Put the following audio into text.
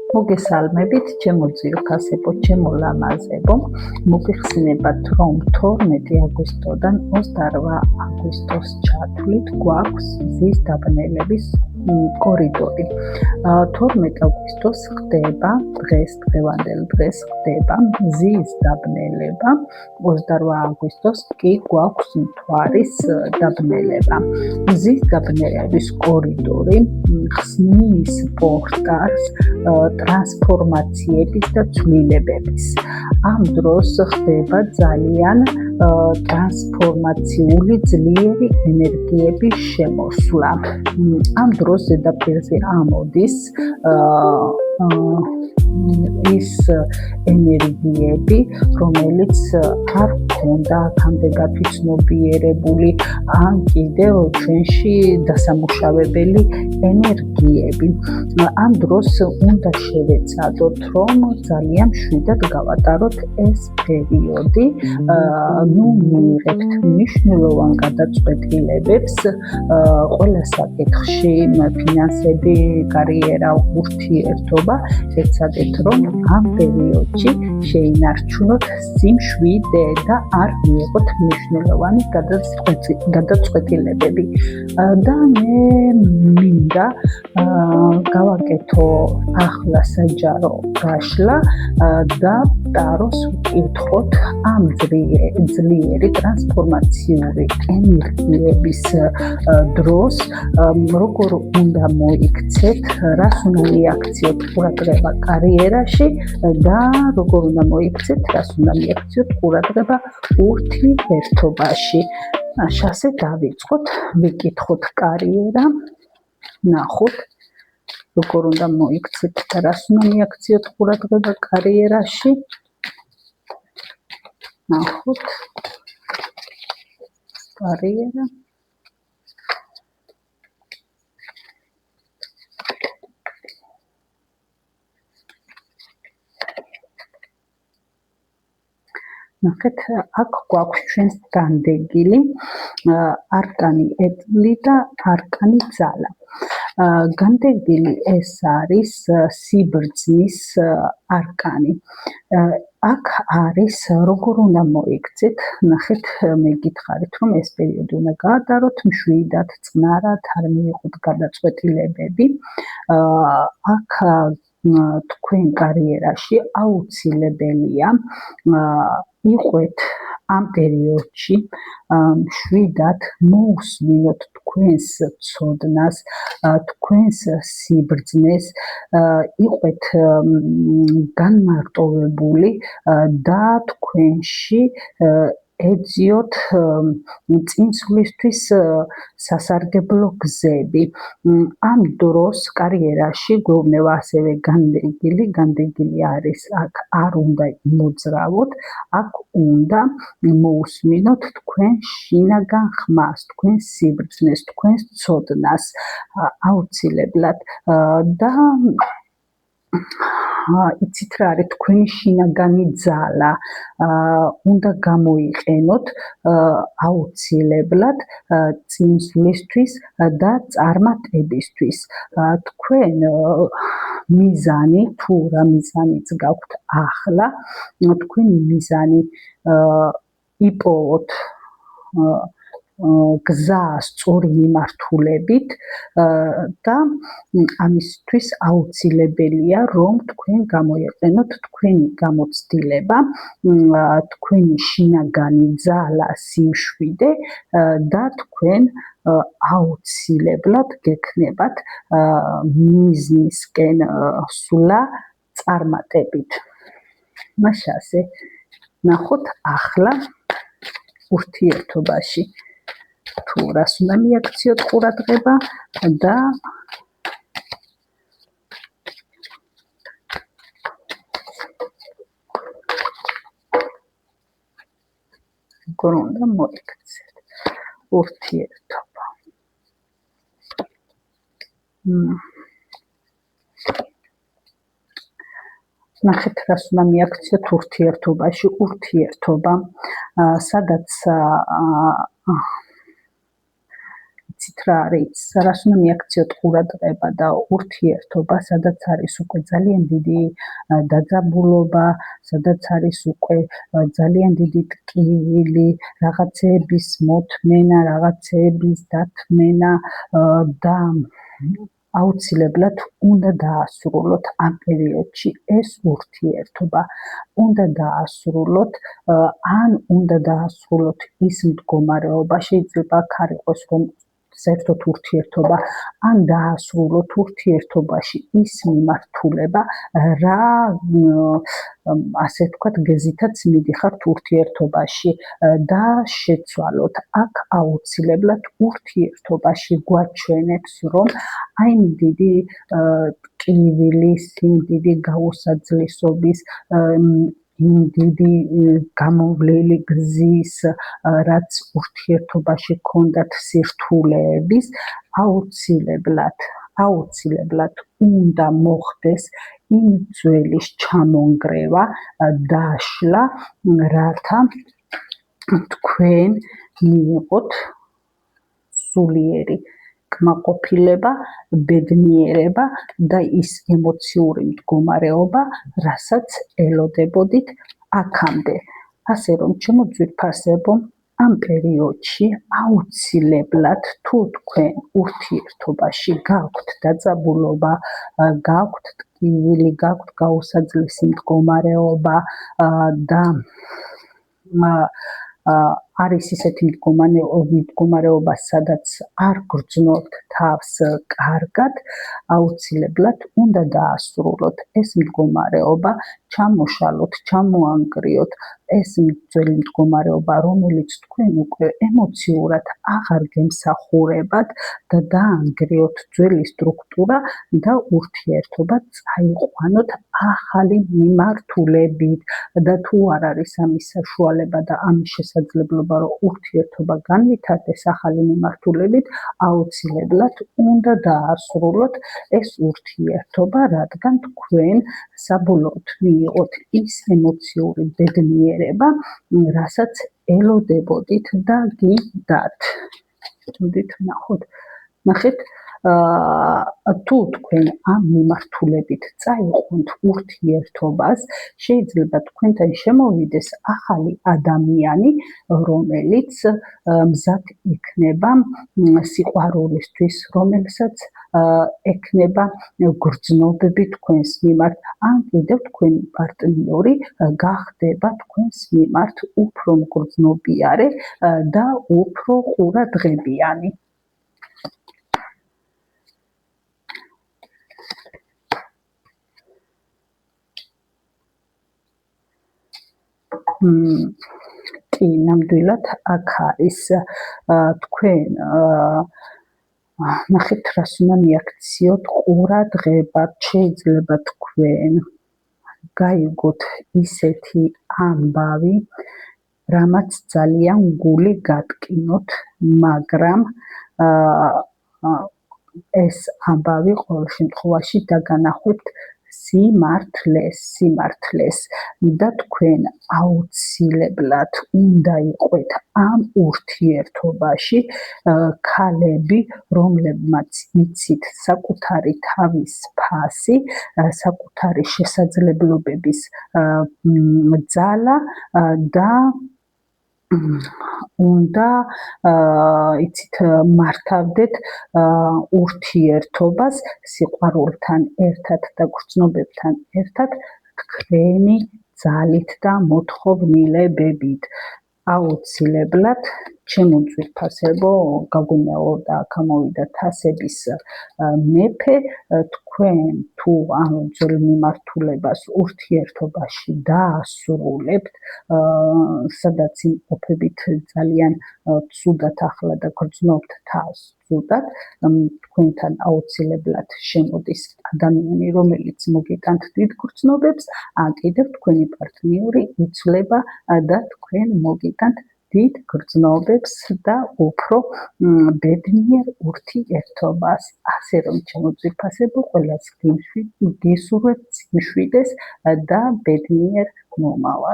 მოგესალმებით, ჩემო ძვირფასებო, ჩემო ლამაზებო. მოგეხსენებათ, რომ 12 აგვისტოდან 28 აგვისტოს ჩათვლით გვაქვს მზის დაბნელების კორიდორი. 12 აგვისტოს ხდება დღევანდელ დღეს ხდება მზის დაბნელება, 28 აგვისტოს კი გვაქვს მთვარის დაბნელება. მზის დაბნელების კორიდორი ხსნის პორტალს ტრანსფორმაციების და ცვლილებების. ამ დროს ხდება ძალიან ტრანსფორმაციული ძლიერი ენერგიების შემოსვლა. ამ დროს ზედაპირზე ამოდის ის ენერგიები, რომელიც არ ქონდა აქამდე გაცნობიერებული, ან კიდევ ჩვენში დასამუშავებელი ენერგიები. ამ დროს უნდა შევეცადოთ, რომ ძალიან მშვიდად გავატაროთ ეს პერიოდი, მიიღებთ მნიშვნელოვან გადაწყვეტილებებს ყველა საკითხში, ფინანსები, კარიერა, ურთიერთობა, ეცადეთ, რომ ამ პერიოდში შეინარჩუნოთ სიმშვიდე და არ მიიღოთ მნიშვნელოვანი გადაწყვეტილებები. და მე მინდა გავაკეთო ახლა საჯარო გაშლა და ტაროს ვკითხოთ ამ ძლიერი ტრანსფორმაციული ენერგიების დროს როგორ უნდა მოიქცეთ, რას უნდა მიაქციოთ ყურადღება კარიერაში და როგორ უნდა მოიქცეთ, რას უნდა მიაქციოთ ყურადღება ურთიერთობაში. ასე დავიწყოთ, ვიკითხოთ კარიერა, ნახოთ როგორ უნდა მოიქცეთ და რას უნდა მიაქციოთ ყურადღება კარიერაში. ნახოთ კარიერა. ნახეთ, აქ გვაქვს ჩვენს განდეგილი არკანი ეტლი და არკანი ძალა. განდეგილი ეს არის სიბრძნის არკანი. აქ არის როგორ უნდა მოიქცეთ, ნახეთ, მე გითხარით, რომ ეს პერიოდი უნდა გაატაროთ მშვიდად, წყნარად, არ მიიღოთ გადაწყვეტილებები. აქ თქვენ კარიერაში აუცილებელია იყვეთ ამ პერიოდში მშვიდად, მოусმინოთ თქვენს ცოდნას, თქვენს სიბრძნეს, იყვეთ განმარტოვებული და თქვენში ეძიოთ წინსვლისთვის სასარგებლო გზები. ამ დროს კარიერაში გვეუბნება ასევე განდეგილი არის, აქ არ უნდა იმოძრავოთ, აქ უნდა მოусმინოთ თქვენ შინაგან ხმას, თქვენს სიბრძნეს, თქვენს ცოდნას აუცილებლად და იცით რა არის თქვენი შინაგანი ძალა, უნდა გამოიყენოთ აუცილებლად წინსვლისთვის და წარმატებისთვის. თქვენ მიზანი, თუ რა მიზანიც გაქვთ ახლა, თქვენი მიზანი იპოვოთ გზა სწორი მიმართულებით და ამისთვის აუცილებელია, რომ თქვენ გამოიყენოთ თქვენი გამოცდილება, თქვენი შინაგანი ძალა, სიმშვიდე და თქვენ აუცილებლად გექნებათ მიზნისკენ სვლა წარმატებით. მასე ნახოთ ახლა ურთიერთობაში თუ რას უნდა მიაქციოთ ყურადღება და როგორ უნდა მოიქცეთ ურთიერთობა. ნახეთ, რას უნდა მიაქციოთ ურთიერთობაში. ურთიერთობა, სადაც იცით რა არის, რას უნდა მიაქციოთ ყურადღება და ურთიერთობა, სადაც არის უკვე ძალიან დიდი დაძაბულობა, სადაც არის უკვე ძალიან დიდი ტკივილი, რაღაცეების მოთმენა, რაღაცეების დათმენა და აუცილებლად უნდა დაასრულოთ ამ პერიოდში ეს ურთიერთობა, უნდა დაასრულოთ ან უნდა დაასრულოთ ის მდგომარეობა, შეიძლება აქ არ იყოს რომ საერთოდ ურთიერთობა, ან დაასრულოთ ურთიერთობაში ის მიმართულება, რა ასე ვთქვათ, გეზითაც მიდიხართ ურთიერთობაში და შეცვალოთ. აქ აუცილებლად ურთიერთობაში გვაჩვენებს, რომ აი დიდი ტკივილის, დიდი გაუსაძლისობის, იმ დიდი გამოვლელი გზის, რაც ურთიერთობაში ჰქონდათ სირთულეების, აუცილებლად უნდა მოხდეს იმ ძველის ჩამონგრევა, დაშლა, რათა თქვენ მიიღოთ სულიერი კმაყოფილება, ბედნიერება და ის ემოციური მდგომარეობა, რასაც ელოდებოდით აქამდე. ასე რომ, ჩემო ძვირფასებო, ამ პერიოდში აუცილებლად თუ თქვენ ურთიერთობაში გაქვთ დაძაბულობა, გაქვთ ტკივილი, გაქვთ გაუსაძლისი მდგომარეობა და არის ისეთი მდგომარეობა, სადაც არ გრძნობთ თავს კარგად, აუცილებლად უნდა დაასრულოთ ეს მდგომარეობა, ჩამოშალოთ, ჩამოანგრიოთ ეს ძველი მდგომარეობა, რომელიც თქვენ უკვე ემოციურად აღარ გემსახურებათ და დაანგრიოთ ძველი სტრუქტურა და ურთიერთობა წაიყვანოთ ახალი მიმართულებით და თუ არ არის ამის საშუალება და ამის შესაძლებლობა, რომ ურთიერთობა განვითარდეს ახალი მიმართულებით, აუცილებლად უნდა დაასრულოთ ეს ურთიერთობა, რადგან თქვენ საბოლოოდ მიიღოთ ის ემოციური ბედნიერება, რასაც ელოდებოდით და გინდათ. მოდით ნახეთ, თუ თქვენ ამ მიმართულებით წაიყვანთ ურთიერთობას, შეიძლება თქვენთან შემოვიდეს ახალი ადამიანი, რომელიც მზად იქნება სიყვარულისთვის, რომელსაც ექნება გრძნობები თქვენს მიმართ, ან კიდევ თქვენი პარტნიორი გახდება თქვენს მიმართ უფრო მგრძნობიარე და უფრო ყურადღებიანი. კი, ნამდვილად აქ არის თქვენ ნახეთ, რას უნდა მიაქციოთ ყურადღება, შეიძლება თქვენ გაიგოთ ისეთი ამბავი, რამაც ძალიან გული გატკინოთ, მაგრამ ეს ამბავი ყოველ შემთხვევაში დაგანახვებთ სიმართლეს და თქვენ აუცილებლად უნდა იყვეთ ამ ურთიერთობაში ქალები, რომლებმაც იცით საკუთარი თავის ფასი, საკუთარი შესაძლებლობების ძალა და უნდა იცით მართავდეთ ურთიერთობას სიყვარულთან ერთად და გრძნობებთან ერთად თქვენი ძალით და მოთხოვნილებებით. აუცილებლად ჩემო ძვირფასებო, გაგვიმეორ და გამოვიდა თასების მეფე, თქვენ თუ ამ ძველ მიმართულებას ურთიერთობაში დაასრულებთ, სადაც იმყოფებით ძალიან ცუდად ახლა და გრძნობთ თავს ცუდად, თქვენთან აუცილებლად შემოდის ადამიანი, რომელიც მოგიტანთ დიდ გრძნობებს, ან კიდევ თქვენი პარტნიორი იცვლება და თქვენ მოგიტანთ დიდ გრძნობებს და უფრო ბედნიერ ურთიერთობას. ასე რომ, ჩემო ძვირფასებო, ყველას გისურვებთ სიმშვიდეს და ბედნიერ მომავალს.